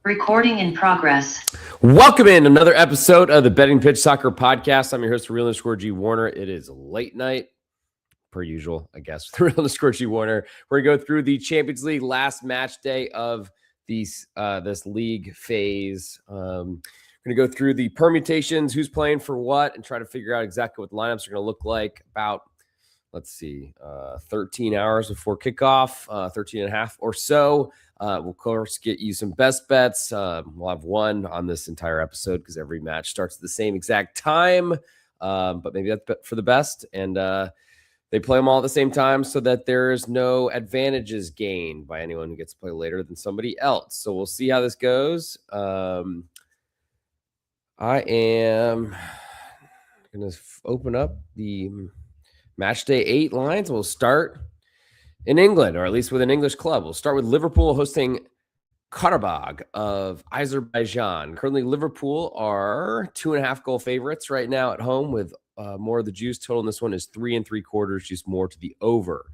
Recording in progress. Welcome in another episode of the Betting Pitch Soccer Podcast. I'm your host, Real_G Warner. It is late night, per usual, I guess, with Real_G Warner. We're going to go through the Champions League last match day of this league phase. Going to go through the permutations, who's playing for what, and try to figure out exactly what the lineups are going to look like about, 13 hours before kickoff, 13 and a half or so. We'll, of course, get you some best bets. We'll have one on this entire episode because every match starts at the same exact time. But maybe that's for the best. And they play them all at the same time so that there's no advantages gained by anyone who gets to play later than somebody else. So we'll see how this goes. I am going to open up the Match Day 8 lines. We'll start in England, or at least with an English club. We'll start with Liverpool hosting Karabag of Azerbaijan. Currently, Liverpool are 2.5 goal favorites right now at home, with more of the juice. Total in this one is 3 3/4, just more to the over.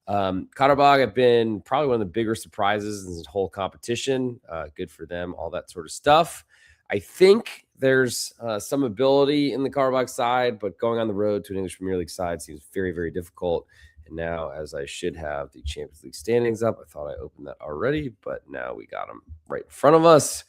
Karabag have been probably one of the bigger surprises in this whole competition. Good for them, all that sort of stuff. I think there's some ability in the Karabag side, but going on the road to an English Premier League side seems very, very difficult. And now, as I should have the Champions League standings up, I thought I opened that already, but now we got them right in front of us.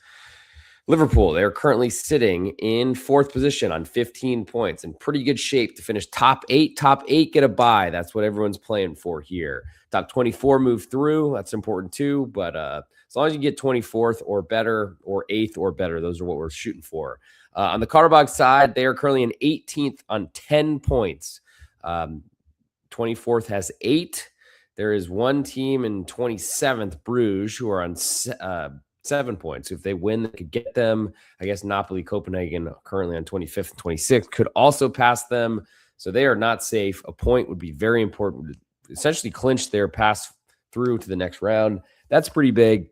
Liverpool, they're currently sitting in 4th position on 15 points, in pretty good shape to finish top 8. Top 8 get a bye. That's what everyone's playing for here. Top 24 move through. That's important too, but as long as you get 24th or better, or 8th or better, those are what we're shooting for. On the Karabag side, they are currently in 18th on 10 points. 24th has 8. There is one team in 27th, Bruges, who are on 7 points. If they win, they could get them. I guess Napoli, Copenhagen, currently on 25th and 26th, could also pass them. So they are not safe. A point would be very important to essentially clinch their pass through to the next round. That's pretty big.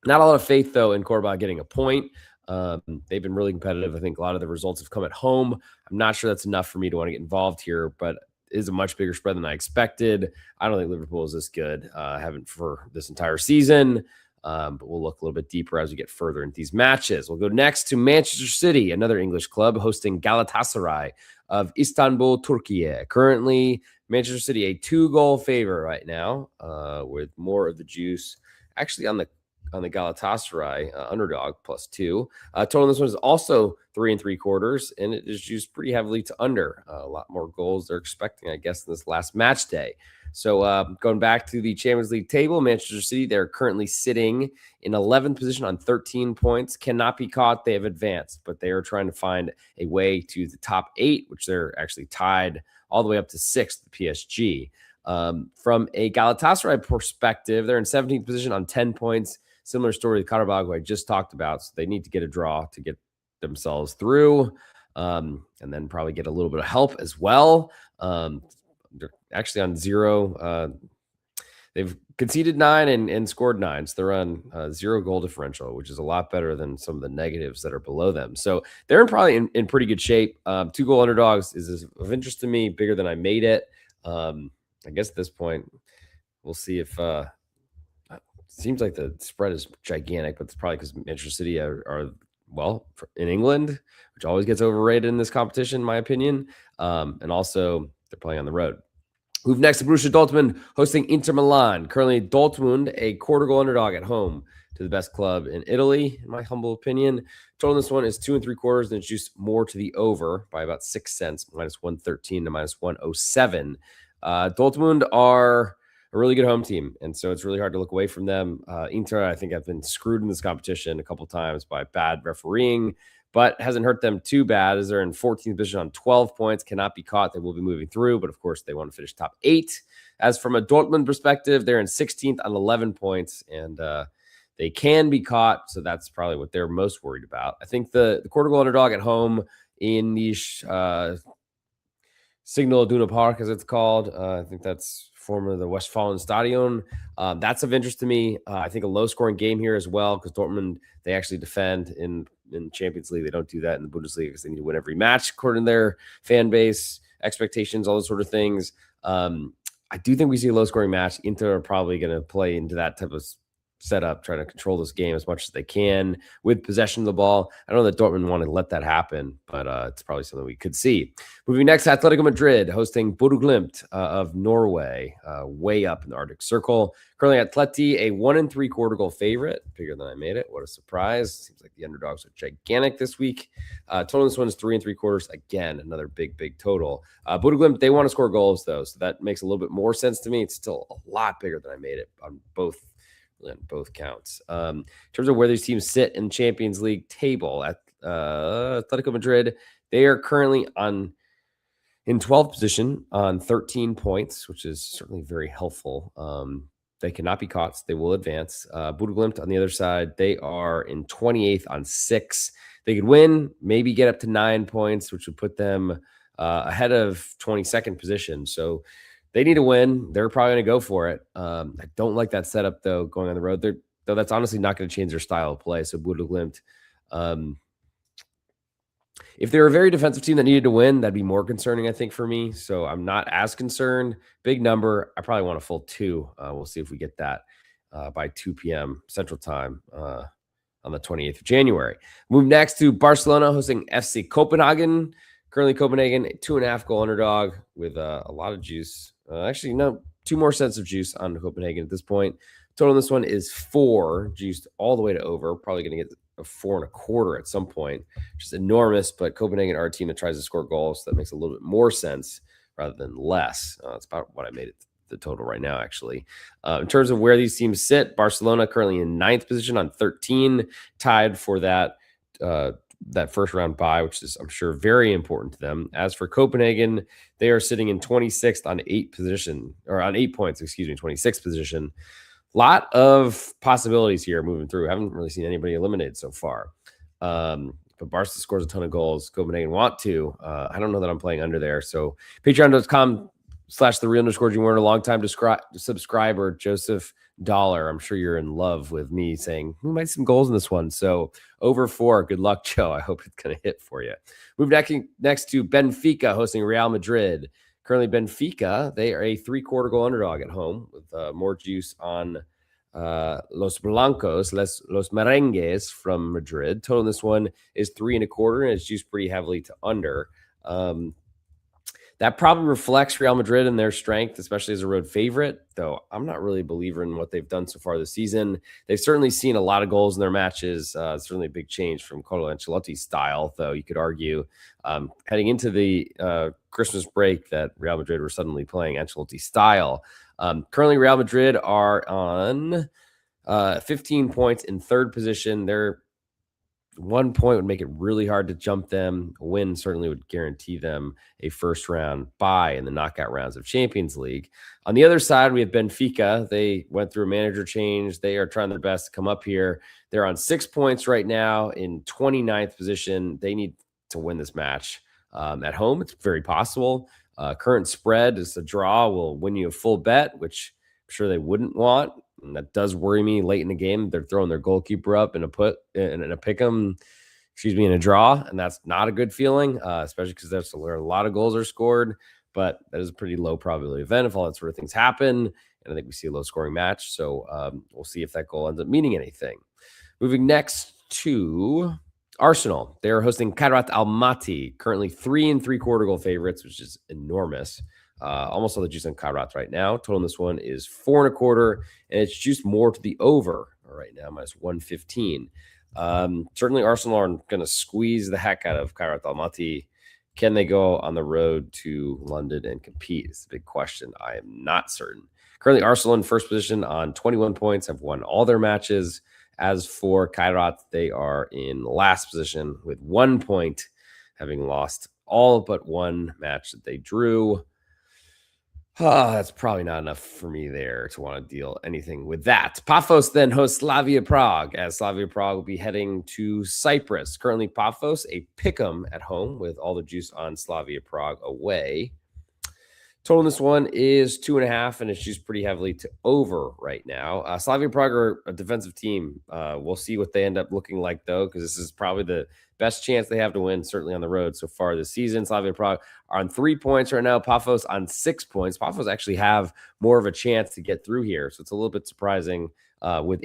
Not a lot of faith, though, in Karabag getting a point. They've been really competitive. I think a lot of the results have come at home. I'm not sure that's enough for me to want to get involved here, but it is a much bigger spread than I expected. I don't think Liverpool is this good. I haven't for this entire season. But we'll look a little bit deeper as we get further into these matches. We'll go next to Manchester City, another English club hosting Galatasaray of Istanbul, Turkey. Currently, Manchester City a 2-goal favorite right now, with more of the juice actually on the Galatasaray underdog +2. Total in this one is also 3 3/4, and it is juiced pretty heavily to under. A lot more goals they're expecting, I guess, in this last match day. So going back to the Champions League table, Manchester City, they're currently sitting in 11th position on 13 points. Cannot be caught. They have advanced, but they are trying to find a way to the top 8, which they're actually tied all the way up to 6th, the PSG. From a Galatasaray perspective, they're in 17th position on 10 points. Similar story to Karabag, who I just talked about. So they need to get a draw to get themselves through, and then probably get a little bit of help as well. They're actually on 0. They've conceded 9 and scored 9. So they're on 0 goal differential, which is a lot better than some of the negatives that are below them. So they're probably in pretty good shape. 2-goal underdogs is of interest to me, bigger than I made it. I guess at this point, we'll see if seems like the spread is gigantic, but it's probably because Manchester City are in England, which always gets overrated in this competition, in my opinion. And also, they're playing on the road. Move next to Borussia Dortmund hosting Inter Milan. Currently, Dortmund a 1/4-goal underdog at home to the best club in Italy, in my humble opinion. Total in this one is 2 3/4, and it's just more to the over by about 6 cents, -113 to -107. Dortmund are a really good home team, and so it's really hard to look away from them. Inter, I think, have been screwed in this competition a couple times by bad refereeing, but hasn't hurt them too bad as they're in 14th position on 12 points, cannot be caught. They will be moving through, but of course they want to finish top 8. As from a Dortmund perspective, they're in 16th on 11 points, and they can be caught, so that's probably what they're most worried about. I think the 1/4-goal underdog at home in the Signal Iduna Park, as it's called, I think that's former the Westfalenstadion. That's of interest to me. I think a low-scoring game here as well, because Dortmund, they actually defend in Champions League. They don't do that in the Bundesliga because they need to win every match according to their fan base, expectations, all those sort of things. I do think we see a low-scoring match. Inter are probably going to play into that type of set up, trying to control this game as much as they can with possession of the ball. I know that Dortmund want to let that happen, but it's probably something we could see. Moving next, Atletico Madrid hosting Bodø/Glimt of Norway, way up in the Arctic Circle. Currently, Atleti, a 1 3/4 goal favorite. Bigger than I made it. What a surprise. Seems like the underdogs are gigantic this week. Total this one is 3 3/4. Again, another big total. Bodø/Glimt, they want to score goals, though, so that makes a little bit more sense to me. It's still a lot bigger than I made it on both counts. In terms of where these teams sit in the Champions League table, at Atletico Madrid, they are currently in 12th position on 13 points, which is certainly very helpful. They cannot be caught, so they will advance. Bodø/Glimt on the other side, they are in 28th on 6. They could win, maybe get up to 9 points, which would put them ahead of 22nd position. So they need to win. They're probably going to go for it. I don't like that setup, though, going on the road. Though that's honestly not going to change their style of play. So Bodø/Glimt, if they're a very defensive team that needed to win, that'd be more concerning, I think, for me. So I'm not as concerned. Big number. I probably want a full 2. We'll see if we get that by 2 p.m. Central Time on the 28th of January. Move next to Barcelona hosting FC Copenhagen. Currently, Copenhagen, a 2.5 goal underdog with a lot of juice. Actually, no, 2 more cents of juice on Copenhagen at this point. Total on this one is 4, juiced all the way to over. Probably going to get a 4 1/4 at some point, which is enormous. But Copenhagen are a team that tries to score goals, so that makes a little bit more sense rather than less. That's about what I made it the total right now, actually. In terms of where these teams sit, Barcelona currently in 9th position on 13, tied for that first round bye, which is, I'm sure, very important to them. As for Copenhagen, they are sitting in 26th on 8 points, 26th position. Lot of possibilities here moving through. Haven't really seen anybody eliminated so far. But Barca scores a ton of goals. Copenhagen want to. I don't know that I'm playing under there. So patreon.com/thereal_Jim, a long-time subscriber, Joseph Dollar. I'm sure you're in love with me saying, we might see some goals in this one. So over 4. Good luck, Joe. I hope it's going to hit for you. Move next to Benfica hosting Real Madrid. Currently, Benfica, they are a 3/4 goal underdog at home with more juice on Los Blancos, Los Merengues from Madrid. Total in this one is 3 1/4, and it's juiced pretty heavily to under. That probably reflects Real Madrid and their strength, especially as a road favorite, though I'm not really a believer in what they've done so far this season. They've certainly seen a lot of goals in their matches. Certainly a big change from Carlo Ancelotti's style, though you could argue heading into the Christmas break that Real Madrid were suddenly playing Ancelotti's style. Currently, Real Madrid are on 15 points in 3rd position. They're 1 point would make it really hard to jump them. A win certainly would guarantee them a first round bye in the knockout rounds of Champions League. On the other side, we have Benfica. They went through a manager change. They are trying their best to come up here. They're on 6 points right now in 29th position. They need to win this match at home. It's very possible. Current spread is a draw will win you a full bet, which I'm sure they wouldn't want. And that does worry me late in the game. They're throwing their goalkeeper up in a pick'em, in a draw, and that's not a good feeling, especially because there's where a lot of goals are scored. But that is a pretty low probability event if all that sort of things happen. And I think we see a low scoring match. So we'll see if that goal ends up meaning anything. Moving next to Arsenal. They're hosting Kairat Almaty, currently 3 3/4 goal favorites, which is enormous. Almost all the juice on Kairat right now. Total in this one is 4 1/4, and it's juiced more to the over right now, minus 115. Certainly, Arsenal are going to squeeze the heck out of Kairat Almaty. Can they go on the road to London and compete? It's a big question. I am not certain. Currently, Arsenal in first position on 21 points, have won all their matches. As for Kairat, they are in last position with 1 point, having lost all but one match that they drew. That's probably not enough for me there to want to deal anything with that. Paphos then hosts Slavia Prague, as Slavia Prague will be heading to Cyprus. Currently, Paphos, a pick'em at home with all the juice on Slavia Prague away. Total in this one is 2.5, and it's juiced pretty heavily to over right now. Slavia Prague are a defensive team. We'll see what they end up looking like, though, because this is probably the best chance they have to win, certainly on the road so far this season. Slavia Prague are on 3 points right now. Paphos on 6 points. Paphos actually have more of a chance to get through here, so it's a little bit surprising with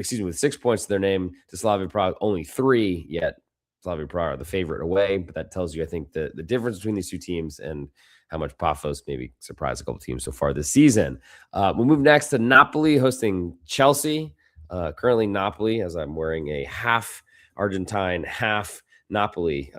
6 points to their name. To Slavia Prague, only 3 yet. Slavia Prague are the favorite away, but that tells you, I think, the difference between these two teams and how much Paphos maybe surprised a couple teams so far this season. We'll move next to Napoli hosting Chelsea. Currently Napoli, as I'm wearing a half Argentine, half Napoli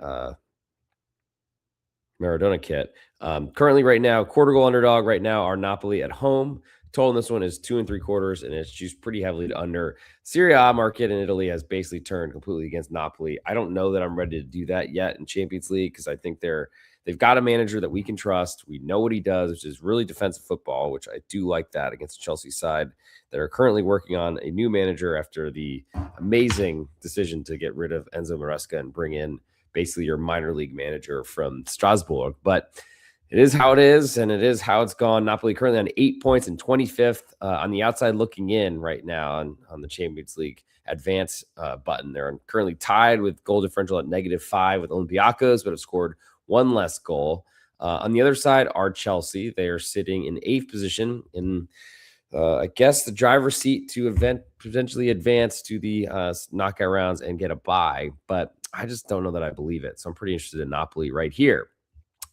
Maradona kit. Currently right now, quarter goal underdog right now are Napoli at home. Total in this one is 2 3/4, and it's juiced pretty heavily to under. Serie A market in Italy has basically turned completely against Napoli. I don't know that I'm ready to do that yet in Champions League because I think they've got a manager that we can trust. We know what he does, which is really defensive football, which I do like that against the Chelsea side that are currently working on a new manager after the amazing decision to get rid of Enzo Maresca and bring in basically your minor league manager from Strasbourg. But it is how it is, and it is how it's gone. Napoli currently on 8 points and 25th on the outside looking in right now on the Champions League advance button. They're currently tied with goal differential at -5 with Olympiacos, but have scored one less goal. On the other side are Chelsea. They are sitting in 8th position in, I guess, the driver's seat to potentially advance to the knockout rounds and get a bye. But I just don't know that I believe it. So I'm pretty interested in Napoli right here.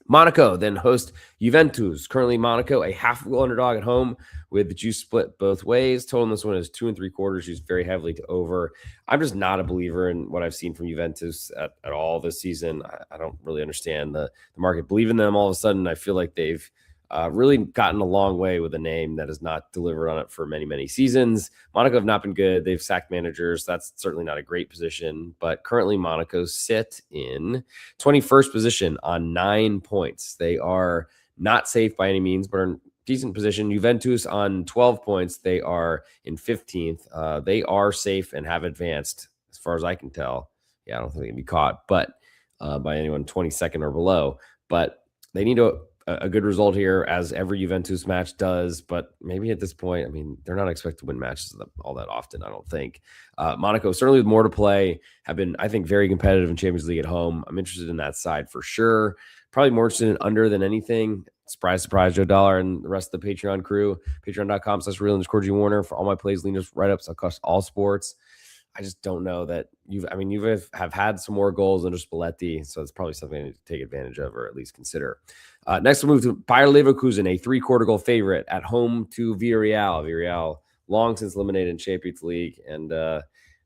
Monaco then host Juventus. Currently, Monaco a half goal underdog at home with the juice split both ways. Total in this one is 2 3/4. Used very heavily to over. I'm just not a believer in what I've seen from Juventus at all this season. I don't really understand the market. Believe in them all of a sudden. I feel like they've really gotten a long way with a name that has not delivered on it for many, many seasons. Monaco have not been good. They've sacked managers. That's certainly not a great position. But currently, Monaco sit in 21st position on 9 points. They are not safe by any means, but are in decent position. Juventus on 12 points. They are in 15th. They are safe and have advanced, as far as I can tell. Yeah, I don't think they can be caught, but by anyone 22nd or below. But they need a good result here, as every Juventus match does. But maybe at this point, I mean, they're not expected to win matches all that often, I don't think. Monaco, certainly with more to play, have been, I think, very competitive in Champions League at home. I'm interested in that side for sure. Probably more interested in under than anything. Surprise, surprise, Joe Dollar and the rest of the Patreon crew. Patreon.com/real_G Warner for all my plays, leaners, write-ups across all sports. I just don't know that you have had some more goals under Spalletti, so it's probably something I need to take advantage of or at least consider. Next, we'll move to Bayer Leverkusen, a 3/4 goal favorite at home to Villarreal. Villarreal long since eliminated in Champions League, and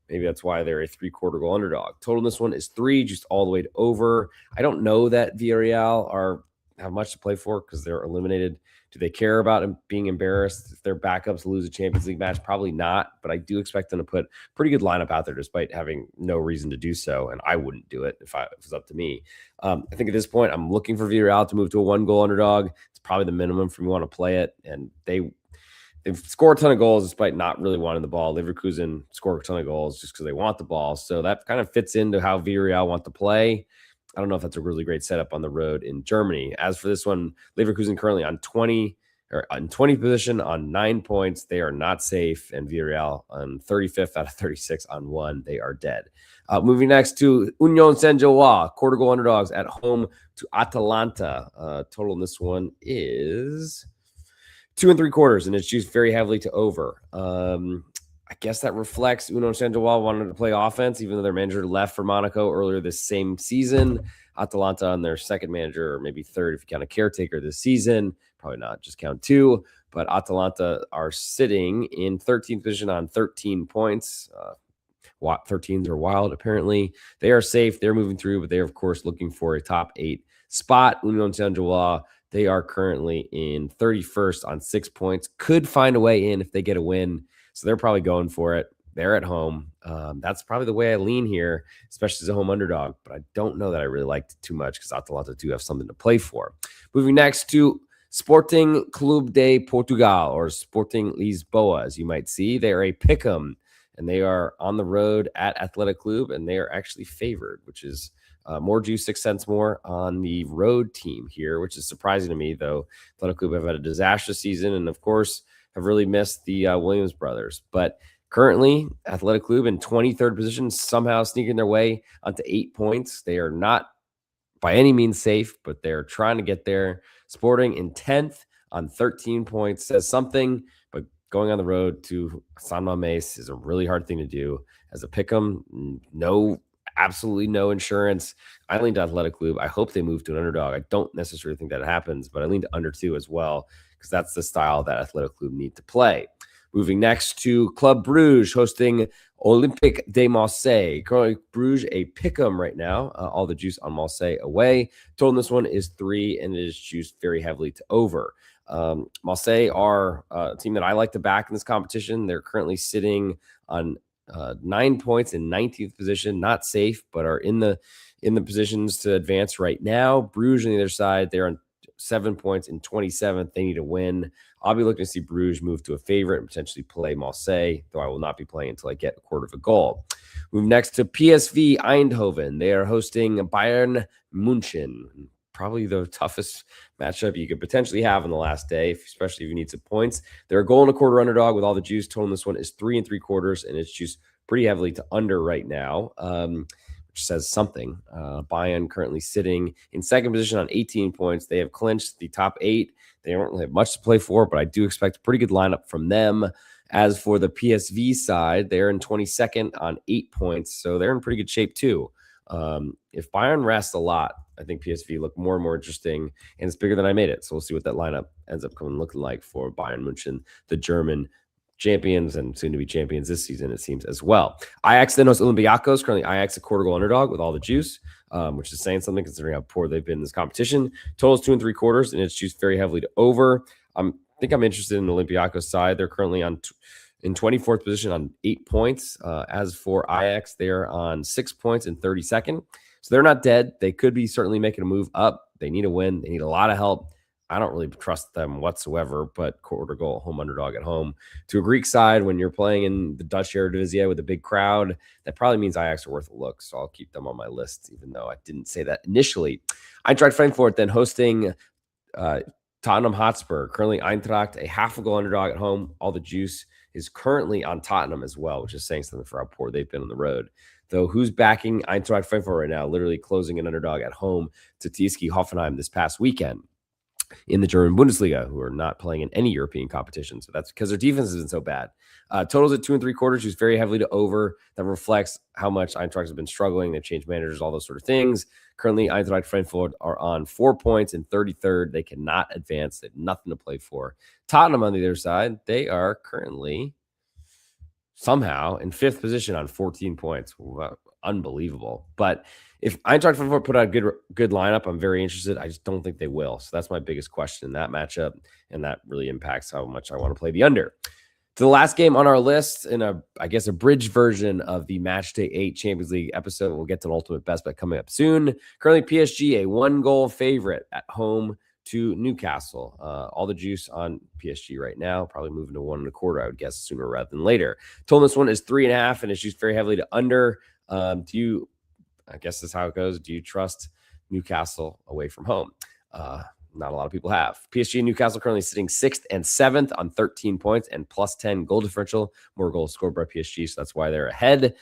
maybe that's why they're a 3/4 goal underdog. Total in this one is 3, just all the way to over. I don't know that Villarreal have much to play for because they're eliminated. Do they care about being embarrassed if their backups lose a Champions League match? Probably not, but I do expect them to put a pretty good lineup out there despite having no reason to do so, and I wouldn't do it if it was up to me. I think at this point, I'm looking for Villarreal to move to a 1-goal underdog. It's probably the minimum for me to want to play it, and they've scored a ton of goals despite not really wanting the ball. Leverkusen score a ton of goals just because they want the ball, so that kind of fits into how Villarreal want to play. I don't know if that's a really great setup on the road in Germany. As for this one, Leverkusen currently on 20 position on 9 points. They are not safe. And Villarreal on 35th out of 36 on 1. They are dead. Moving next to Union Saint-Gilloise, quarter goal underdogs at home to Atalanta. Total in this one is 2 3/4, and it's used very heavily to over. I guess that reflects Union Saint-Gilloise wanted to play offense, even though their manager left for Monaco earlier this same season. Atalanta on their second manager, or maybe third if you count a caretaker this season. Probably not, just count 2. But Atalanta are sitting in 13th position on 13 points. 13s are wild, apparently. They are safe. They're moving through, but they're, of course, looking for a top 8 spot. Union Saint-Gilloise, they are currently in 31st on 6 points. Could find a way in if they get a win. So they're probably going for it. They're at home. That's probably the way I lean here, especially as a home underdog. But I don't know that I really liked it too much because Atalanta do have something to play for. Moving next to Sporting Clube de Portugal, or Sporting Lisboa, as you might see. They are a pick'em, and they are on the road at Athletic Clube, and they are actually favored, which is more juice, 6 cents more on the road team here, which is surprising to me, though. Athletic Clube have had a disastrous season, and of course, have really missed the Williams brothers. But currently, Athletic Clube in 23rd position, somehow sneaking their way onto 8 points. They are not by any means safe, but they're trying to get there. Sporting in 10th on 13 points says something, but going on the road to San Mamés is a really hard thing to do. As a pick'em, absolutely no insurance. I lean to Athletic Club. I hope they move to an underdog. I don't necessarily think that happens, but I lean to under 2 as well because that's the style that Athletic Club need to play. Moving next to Club Bruges hosting Olympique de Marseille. Currently, Bruges a pick'em right now. All the juice on Marseille away. Total in this one is 3, and it is juiced very heavily to over. Marseille are a team that I like to back in this competition. They're currently sitting on 9 points in 19th position. Not safe, but are in the positions to advance right now. Bruges on the other side, they're on 7 points in 27th. They need to win. I'll be looking to see Bruges move to a favorite and potentially play Marseille, though I will not be playing until I get a quarter of a goal. Move next to PSV Eindhoven. They are hosting Bayern München. Probably the toughest matchup you could potentially have on the last day, especially if you need some points. They're a goal and a quarter underdog with all the juice. Total in this one is 3 3/4, and it's juiced pretty heavily to under right now, which says something. Bayern currently sitting in second position on 18 points. They have clinched the top 8. They don't really have much to play for, but I do expect a pretty good lineup from them. As for the PSV side, they're in 22nd on 8 points, so they're in pretty good shape too. If Bayern rests a lot, I think PSV look more and more interesting, and it's bigger than I made it. So we'll see what that lineup ends up looking like for Bayern München, the German champions and soon to be champions this season, it seems as well. Ajax then hosts Olympiacos. Currently, Ajax a quarter goal underdog with all the juice, which is saying something considering how poor they've been in this competition. Total is 2 3/4, and it's juiced very heavily to over. I think I'm interested in the Olympiacos side. They're currently in 24th position on 8 points. As for Ajax, they're on 6 points in 32nd. So they're not dead. They could be certainly making a move up. They need a win. They need a lot of help. I don't really trust them whatsoever, but quarter goal home underdog at home to a Greek side when you're playing in the Dutch Eredivisie with a big crowd, that probably means Ajax are worth a look. So I'll keep them on my list, even though I didn't say that initially. Eintracht Frankfurt then hosting Tottenham Hotspur. Currently Eintracht a half a goal underdog at home. All the juice is currently on Tottenham as well, which is saying something for how poor they've been on the road. Though who's backing Eintracht Frankfurt right now, literally closing an underdog at home to TSG Hoffenheim this past weekend in the German Bundesliga, who are not playing in any European competition. So that's because their defense isn't so bad. Totals at 2 3/4, who's very heavily to over. That reflects how much Eintracht have been struggling. They've changed managers, all those sort of things. Currently, Eintracht Frankfurt are on 4 points in 33rd. They cannot advance. They have nothing to play for. Tottenham on the other side, they are currently somehow in 5th position on 14 points. Wow, unbelievable. But if Eintracht Frankfurt put out a good lineup, I'm very interested. I just don't think they will. So that's my biggest question in that matchup, and that really impacts how much I want to play the under. To the last game on our list, in a bridge version of the Match Day 8 Champions League episode. We'll get to an ultimate best bet coming up soon. Currently, PSG, a 1-goal favorite at home to Newcastle. All the juice on PSG right now, probably moving to 1 1/4, I would guess, sooner rather than later. Total this one is 3.5, and it's juiced very heavily to under. I guess that's how it goes. Do you trust Newcastle away from home? Not a lot of people have. PSG and Newcastle currently sitting 6th and 7th on 13 points and plus 10 goal differential. More goals scored by PSG, so that's why they're ahead.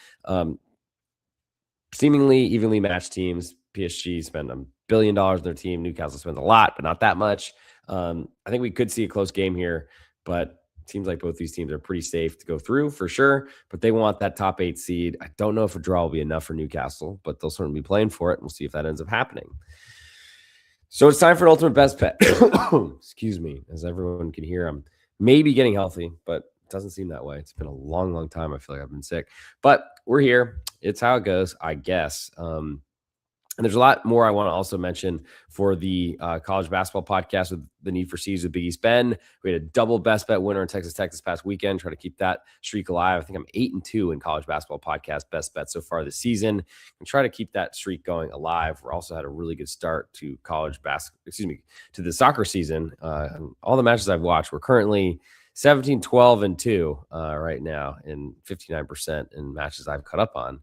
Seemingly evenly matched teams. PSG spend $1 billion on their team. Newcastle spends a lot, but not that much. I think we could see a close game here, but it seems like both these teams are pretty safe to go through for sure, but they want that top 8 seed. I don't know if a draw will be enough for Newcastle, but they'll certainly be playing for it. And we'll see if that ends up happening. So it's time for an ultimate best bet. Excuse me. As everyone can hear, I'm maybe getting healthy, but it doesn't seem that way. It's been a long, long time. I feel like I've been sick, but we're here. It's how it goes, I guess. And there's a lot more I want to also mention for the college basketball podcast with the Need for Seeds with Big East Ben. We had a double best bet winner in Texas Tech this past weekend. Try to keep that streak alive. I think I'm 8-2 in college basketball podcast best bet so far this season, and try to keep that streak going alive. We're also had a really good start to to the soccer season. All the matches I've watched, we're currently 17, 12, and 2 right now, and 59% in matches I've caught up on.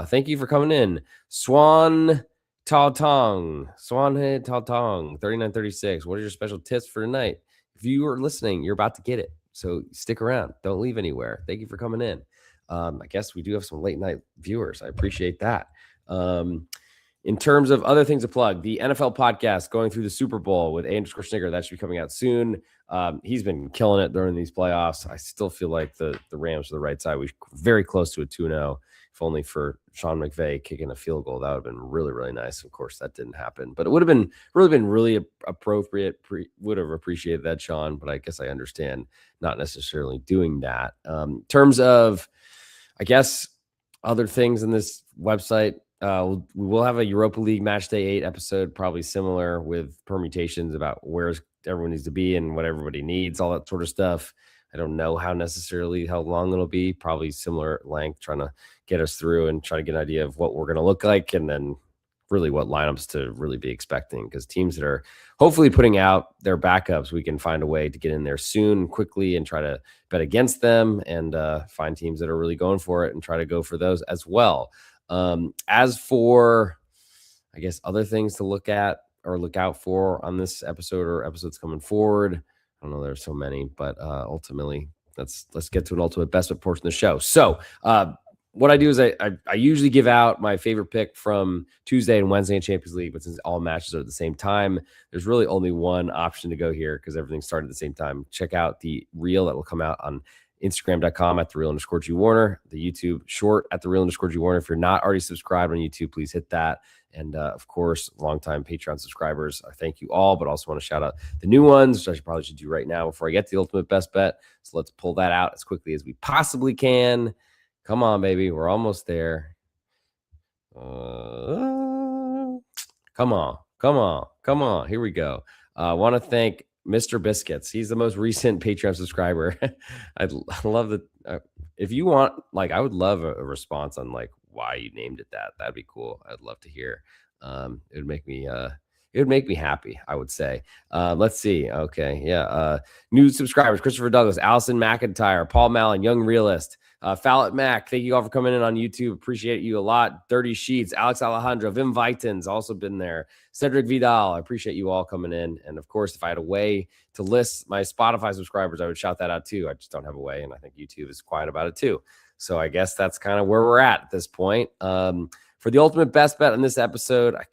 Thank you for coming in. Swan Taotong, 3936. What are your special tips for tonight? If you are listening, you're about to get it. So stick around. Don't leave anywhere. Thank you for coming in. I guess we do have some late night viewers. I appreciate that. In terms of other things to plug, the NFL podcast going through the Super Bowl with A_Snigger, that should be coming out soon. He's been killing it during these playoffs. I still feel like the Rams are the right side. We're very close to a 2-0, if only for Sean McVay kicking a field goal. That would have been really, really nice. Of course, that didn't happen, but it would have been really appropriate. Would have appreciated that, Sean, but I guess I understand not necessarily doing that. In terms of, I guess, other things in this website, we will have a Europa League Match Day 8 episode, probably similar with permutations about where everyone needs to be and what everybody needs, all that sort of stuff. I don't know how long it'll be, probably similar length, trying to get us through and try to get an idea of what we're going to look like and then really what lineups to really be expecting, because teams that are hopefully putting out their backups, we can find a way to get in there soon, quickly, and try to bet against them and find teams that are really going for it and try to go for those as well. As for, I guess, other things to look at or look out for on this episode or episodes coming forward, I don't know, there's so many, but ultimately, let's get to an ultimate best bet portion of the show. So what I do is I usually give out my favorite pick from Tuesday and Wednesday in Champions League, but since all matches are at the same time, there's really only one option to go here because everything started at the same time. Check out the reel that will come out on Instagram.com at @thereal_G Warner, the YouTube short at @thereal_G Warner. If you're not already subscribed on YouTube, please hit that. And of course, longtime Patreon subscribers, I thank you all, but also want to shout out the new ones, which I probably should do right now before I get to the ultimate best bet. So let's pull that out as quickly as we possibly can. Come on, baby. We're almost there. Come on. Here we go. I want to thank Mr. Biscuits. He's the most recent Patreon subscriber. I love that. If you want, I would love a response on why you named it that. That'd be cool. I'd love to hear. It would make me happy, I would say. Let's see. Okay. Yeah. New subscribers: Christopher Douglas, Allison McIntyre, Paul Mallon, Young Realist, Fallet Mac. Thank you all for coming in on YouTube. Appreciate you a lot. Dirty Sheets, Alex Alejandro, Vim Vitens also been there. Cedric Vidal. I appreciate you all coming in. And of course, if I had a way to list my Spotify subscribers, I would shout that out too. I just don't have a way. And I think YouTube is quiet about it too. So I guess that's kind of where we're at this point. For the ultimate best bet on this episode, I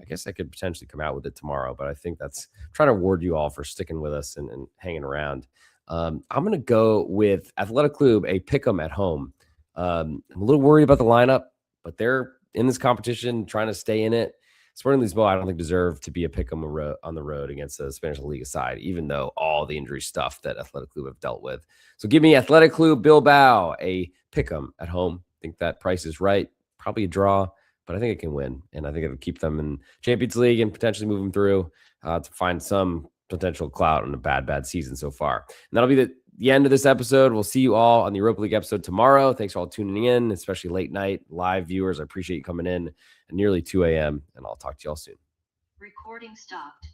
guess I could potentially come out with it tomorrow, but I think I'm trying to reward you all for sticking with us and hanging around. I'm going to go with Athletic Club, a pick'em at home. I'm a little worried about the lineup, but they're in this competition, trying to stay in it. Sporting Lisboa, I don't think deserve to be a pick'em on the road against the Spanish La Liga side, even though all the injury stuff that Athletic Club have dealt with. So give me Athletic Club Bilbao, a pick'em at home. I think that price is right. Probably a draw, but I think it can win, and I think it'll keep them in Champions League and potentially move them through to find some potential clout on a bad season so far. And that'll be the end of this episode. We'll see you all on the Europa League episode tomorrow. Thanks for all tuning in, especially late night live viewers. I appreciate you coming in at nearly 2 a.m., and I'll talk to you all soon. Recording stopped.